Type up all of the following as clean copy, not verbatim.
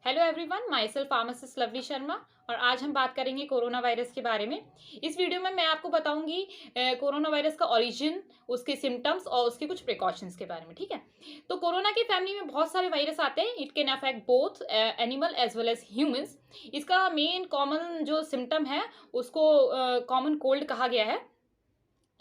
Hello everyone, my self pharmacist lovely Sharma. और आज हम बात करेंगे कोरोना वायरस के बारे में। इस वीडियो में मैं आपको बताऊंगी कोरोना वायरस का ओरिजिन, उसके सिम्टम्स और उसके कुछ प्रिकॉशंस के बारे में। ठीक है, तो कोरोना की फैमिली में बहुत सारे वायरस आते हैं। It can affect both animal as well as humans. इसका मेन कॉमन जो सिम्टम है उसको कॉमन कोल्ड कहा गया है।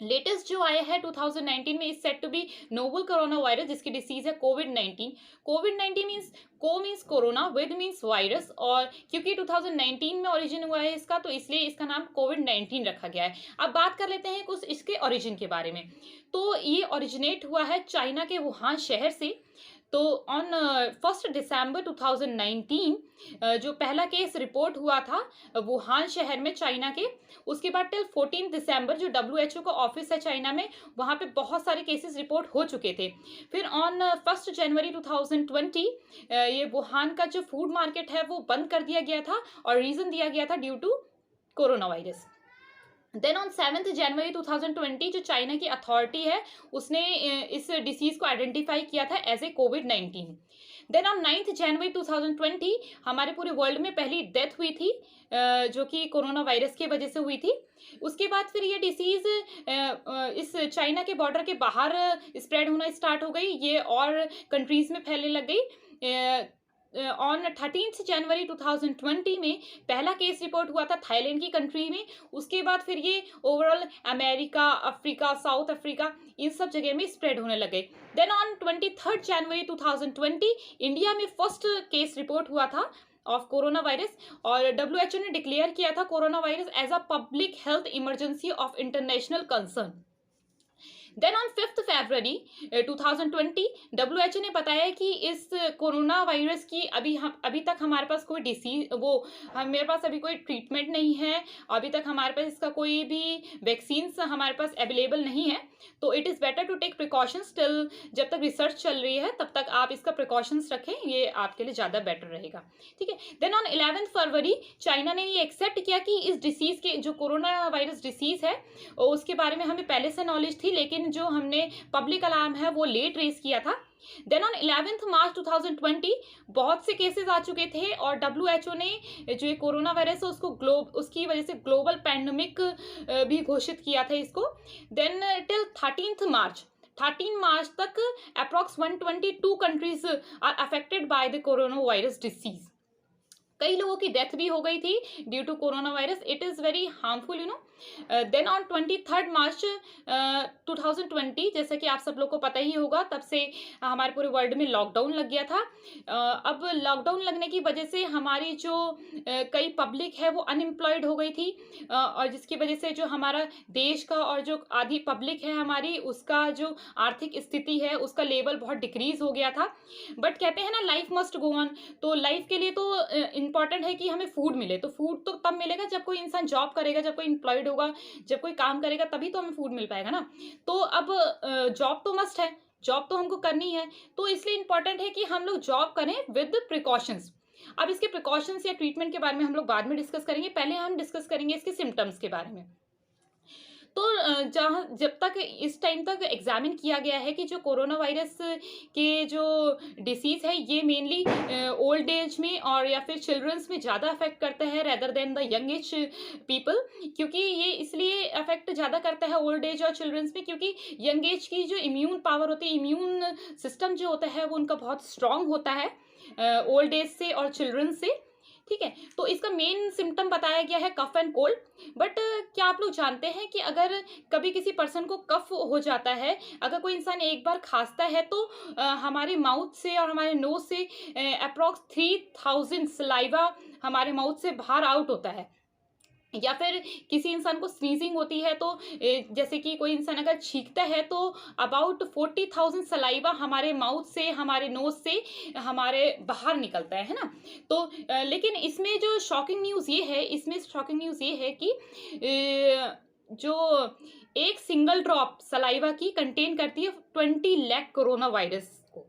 लेटेस्ट जो आया है 2019 में is set to be novel corona virus, जिसकी डिसीज है COVID 19। COVID 19 means means corona, vi means virus, और क्योंकि 2019 में ओरिजिन हुआ है इसका, तो इसलिए इसका नाम कोविड 19 रखा गया है। अब बात कर लेते हैं कुछ इसके ओरिजिन के बारे में। तो ये ओरिजिनेट हुआ है चाइना के वुहान शहर से। तो ऑन 1 दिसंबर 2019 जो पहला केस रिपोर्ट हुआ था वुहान शहर में चाइना के, उसके बाद टिल 14 दिसंबर जो WHO का ऑफिस है चाइना में, वहाँ पे बहुत सारे केसेस रिपोर्ट हो चुके थे। फिर ऑन 1 जनवरी 2020 ये वुहान का जो फूड मार्केट है वो बंद कर दिया गया था, और रीज़न दिया गया था due to corona virus. Then on 7 January 2020 जो चाइना की अथॉरिटी है उसने इस डिसीज को आइडेंटिफाई किया था as a COVID 19। Then on 9 January 2020 हमारे पूरे वर्ल्ड में पहली डेथ हुई थी जो कि कोरोना वायरस की वजह से हुई थी। उसके बाद फिर ये डिसीज इस चाइना के बॉर्डर के बाहर स्प्रेड होना स्टार्ट हो गई, ये और कंट्रीज में फैलने लग गई। ऑन 13 जनवरी 2020 में पहला केस रिपोर्ट हुआ था थाईलैंड की कंट्री में। उसके बाद फिर ये overall America, Africa, South Africa, इन सब जगह में स्प्रेड होने लगे। देन ऑन 23 जनवरी 2020 इंडिया में फर्स्ट केस रिपोर्ट हुआ था ऑफ कोरोना वायरस, और WHO ने डिक्लेयर किया था corona virus as a public health emergency of international concern. Then on 5 फरवरी 2020 WHO ने बताया कि इस कोरोना वायरस की अभी तक हमारे पास कोई डिसीज मेरे पास अभी कोई ट्रीटमेंट नहीं है, अभी तक हमारे पास इसका कोई भी वैक्सीन्स हमारे पास अवेलेबल नहीं है। तो it is better to take precautions till, जब तक रिसर्च चल रही है तब तक आप इसका प्रिकॉशंस रखें, ये आपके लिए ज़्यादा बेटर रहेगा। ठीक है, देन ऑन 11 फरवरी चाइना ने ये एक्सेप्ट किया कि इस डिसीज़ के जो कोरोना वायरस डिसीज़ है उसके बारे में हमें पहले से नॉलेज थी, लेकिन जो हमने पब्लिक अलार्म है वो लेट रेज किया था। देन ऑन 11 मार्च 2020 बहुत से केसेस आ चुके थे, और WHO ने जो ये कोरोना वायरस है उसकी वजह से ग्लोबल पैंडेमिक भी घोषित किया था इसको। देन टिल 13 मार्च तक approx 122 countries are affected by the corona virus disease. कई लोगों की डेथ भी हो गई थी due to corona virus. It is very harmful, you know. Then on 23 March 2020, जैसे कि आप सब लोग को पता ही होगा, तब से हमारे पूरे वर्ल्ड में लॉकडाउन लग गया था। अब लॉकडाउन लगने की वजह से हमारी जो कई पब्लिक है वो अनएम्प्लॉयड हो गई थी, और जिसकी वजह से जो हमारा देश का और जो आधी पब्लिक है हमारी, उसका जो आर्थिक स्थिति है उसका लेवल बहुत डिक्रीज हो गया था। बट कहते हैं ना, लाइफ मस्ट गो ऑन। तो लाइफ के लिए तो इम्पॉर्टेंट है कि हमें फूड मिले। तो फूड तो तब मिलेगा जब कोई इंसान जॉब करेगा, जब कोई एम्प्लॉयड होगा, जब कोई काम करेगा, तभी तो हमें फूड मिल पाएगा ना। तो अब जॉब तो मस्ट है, जॉब तो हमको करनी है, तो इसलिए इंपॉर्टेंट है कि हम लोग जॉब करें विद प्रिकॉशंस। अब इसके प्रिकॉशंस या ट्रीटमेंट के बारे में हम लोग बाद में डिस्कस करेंगे, पहले हम डिस्कस करेंगे इसके सिम्टम्स के बारे में। तो जब तक इस टाइम तक एग्जामिन किया गया है कि जो कोरोना वायरस के जो डिसीज़ है ये मेनली ओल्ड एज में और या फिर चिल्ड्रंस में ज़्यादा अफेक्ट करता है rather than the young age people. क्योंकि ये इसलिए अफेक्ट ज़्यादा करता है ओल्ड एज और चिल्ड्रंस में, क्योंकि यंग एज की जो इम्यून पावर होती है, इम्यून सिस्टम जो होता है वो उनका बहुत स्ट्रांग होता है ओल्ड एज से और चिल्ड्रन से। ठीक है, तो इसका मेन सिम्टम बताया गया है कफ एंड कोल्ड। बट क्या आप लोग जानते हैं कि अगर कभी किसी पर्सन को कफ हो जाता है, अगर कोई इंसान एक बार खांसता है, तो हमारे माउथ से और हमारे नोज से अप्रॉक्स 3000 सलाइवा हमारे माउथ से बाहर आउट होता है। या फिर किसी इंसान को स्नीजिंग होती है, तो जैसे कि कोई इंसान अगर छींकता है तो अबाउट 40,000 सलाइवा हमारे माउथ से, हमारे नोज से हमारे बाहर निकलता है ना। तो लेकिन इसमें जो शॉकिंग न्यूज़ ये है कि जो एक सिंगल ड्रॉप सलाइवा की कंटेन करती है 20 लाख कोरोना वायरस को।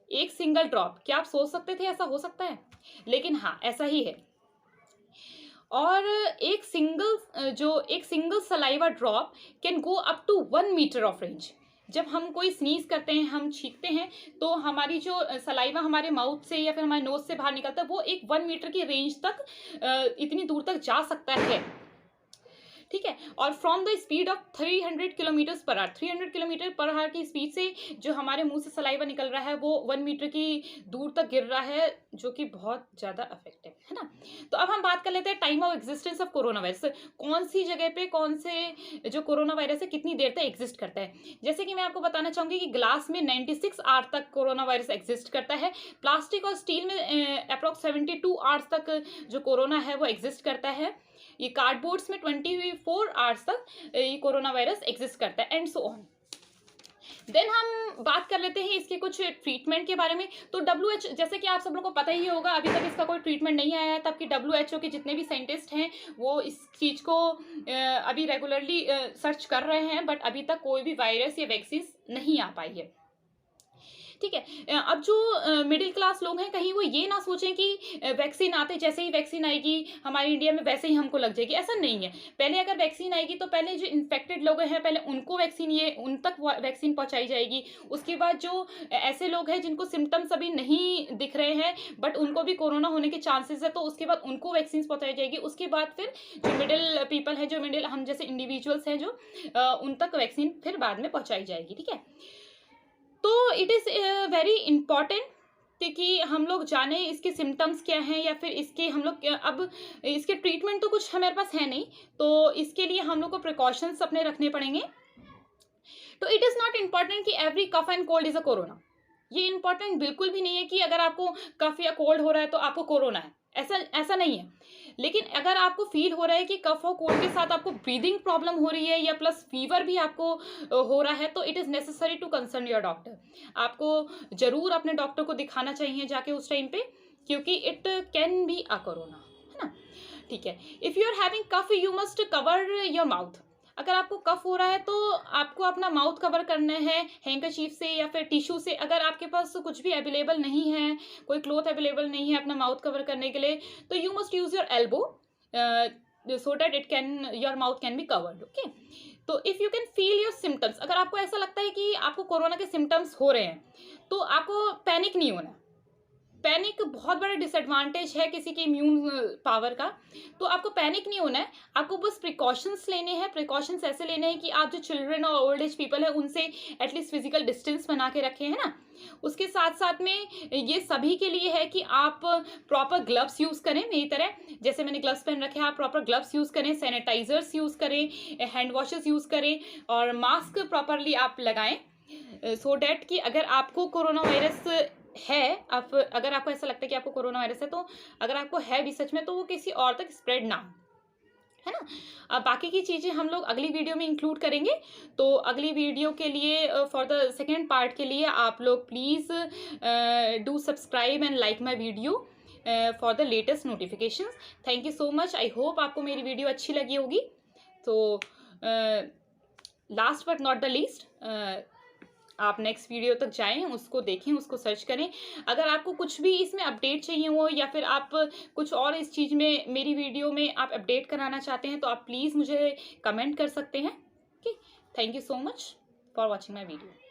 एक सिंगल ड्रॉप, क्या आप सोच सकते थे ऐसा हो सकता है? लेकिन हाँ, ऐसा ही है। और एक single saliva drop can go up to 1 metre of range. जब हम कोई स्नीज करते हैं, हम छींकते हैं, तो हमारी जो सलाइवा हमारे माउथ से या फिर हमारे नोज से बाहर निकलता है वो एक 1 मीटर की रेंज तक इतनी दूर तक जा सकता है, ठीक है। और from the speed of 300 kilometre per hour, 300 kilometre per hour की स्पीड से जो हमारे मुंह से सलाइवा निकल रहा है वो 1 मीटर की दूर तक गिर रहा है, जो कि बहुत ज़्यादा इफेक्टिव है ना। तो अब हम बात कर लेते हैं time of existence of corona virus, कौन सी जगह पे कौन से जो कोरोना वायरस है कितनी देर तक एग्जिस्ट करता है। जैसे कि मैं आपको बताना चाहूँगी कि ग्लास में 96 आवर तक कोरोना वायरस एग्जिस्ट करता है, प्लास्टिक और स्टील में अप्रॉक्स 72 आवर्स तक जो कोरोना है वो एग्जिस्ट करता है, ये कार्डबोर्ड्स में 24 आवर्स तक ये कोरोना वायरस एग्जिस्ट करता है, एंड सो ऑन। देन हम बात कर लेते हैं इसके कुछ ट्रीटमेंट के बारे में। तो WHO, जैसे कि आप सब लोगों को पता ही होगा, अभी तक इसका कोई ट्रीटमेंट नहीं आया है, तब कि WHO के जितने भी साइंटिस्ट हैं वो इस चीज़ को अभी रेगुलरली सर्च कर रहे हैं, बट अभी तक कोई भी वायरस या वैक्सीन नहीं आ पाई है, ठीक है। अब जो मिडिल क्लास लोग हैं, कहीं वो ये ना सोचें कि वैक्सीन आते जैसे ही वैक्सीन आएगी हमारे इंडिया में वैसे ही हमको लग जाएगी, ऐसा नहीं है। पहले अगर वैक्सीन आएगी तो पहले जो इन्फेक्टेड लोग हैं पहले उनको वैक्सीन, ये उन तक वैक्सीन पहुंचाई जाएगी। उसके बाद जो ऐसे लोग हैं जिनको सिम्टम्स अभी नहीं दिख रहे हैं बट उनको भी कोरोना होने के चांसेस है, तो उसके बाद उनको वैक्सीन पहुंचाई जाएगी। उसके बाद फिर जो मिडिल पीपल है, जो मिडिल हम जैसे इंडिविजुअल्स हैं, जो उन तक वैक्सीन फिर बाद में पहुंचाई जाएगी, ठीक है। तो इट इज़ वेरी इम्पॉर्टेंट कि हम लोग जाने इसके सिम्टम्स क्या हैं, या फिर इसके हम लोग अब इसके ट्रीटमेंट तो कुछ हमारे पास है नहीं, तो इसके लिए हम लोग को प्रिकॉशंस अपने रखने पड़ेंगे। तो इट इज़ नॉट इम्पॉर्टेंट कि every cough and cold is a corona, ये इम्पॉर्टेंट बिल्कुल भी नहीं है कि अगर आपको कफ या कोल्ड हो रहा है तो आपको कोरोना है, ऐसा नहीं है। लेकिन अगर आपको फील हो रहा है कि कफ और कोल्ड के साथ आपको ब्रीदिंग प्रॉब्लम हो रही है या प्लस फीवर भी आपको हो रहा है, तो it is necessary to concern your doctor. आपको ज़रूर अपने डॉक्टर को दिखाना चाहिए जाके उस टाइम पे, क्योंकि it can be a corona, है ना, ठीक है। If you are having cough you must cover your mouth. अगर आपको कफ हो रहा है तो आपको अपना माउथ कवर करना है हैंकरचीफ से या फिर टिश्यू से। अगर आपके पास कुछ भी अवेलेबल नहीं है, कोई क्लॉथ अवेलेबल नहीं है अपना माउथ कवर करने के लिए, तो you must use your elbow so that it can your mouth can be covered, okay. तो if you can feel your symptoms, अगर आपको ऐसा लगता है कि आपको कोरोना के सिम्टम्स हो रहे हैं तो आपको पैनिक नहीं होना। पैनिक बहुत बड़ा डिसएडवांटेज है किसी के इम्यून पावर का, तो आपको पैनिक नहीं होना है। आपको बस प्रिकॉशंस लेने हैं। प्रिकॉशंस ऐसे लेने हैं कि आप जो चिल्ड्रन और ओल्ड एज पीपल है उनसे एटलीस्ट फिजिकल डिस्टेंस बना के रखें, है ना। उसके साथ साथ में ये सभी के लिए है कि आप प्रॉपर ग्लव्स यूज़ करें, मेरी तरह जैसे मैंने ग्लव्स पहन रखे हैं, आप प्रॉपर ग्लव्स यूज़ करें, सैनिटाइजर्स यूज़ करें, हैंड वॉशेस यूज़ करें और मास्क प्रॉपरली आप लगाएं, सो डैट कि अगर आपको कोरोना वायरस है, आप अगर आपको ऐसा लगता है कि आपको कोरोना वायरस है, तो अगर आपको है भी सच में, तो वो किसी और तक स्प्रेड ना हो, है ना। अब बाकी की चीज़ें हम लोग अगली वीडियो में इंक्लूड करेंगे। तो अगली वीडियो के लिए फॉर द सेकेंड पार्ट के लिए आप लोग please do subscribe and like my video for the latest notifications. Thank you so much. I hope आपको मेरी वीडियो अच्छी लगी होगी। तो last but not the least, आप नेक्स्ट वीडियो तक जाएं, उसको देखें, उसको सर्च करें। अगर आपको कुछ भी इसमें अपडेट चाहिए हो या फिर आप कुछ और इस चीज़ में मेरी वीडियो में आप अपडेट कराना चाहते हैं, तो आप प्लीज़ मुझे कमेंट कर सकते हैं, okay. Thank you so much for watching my video.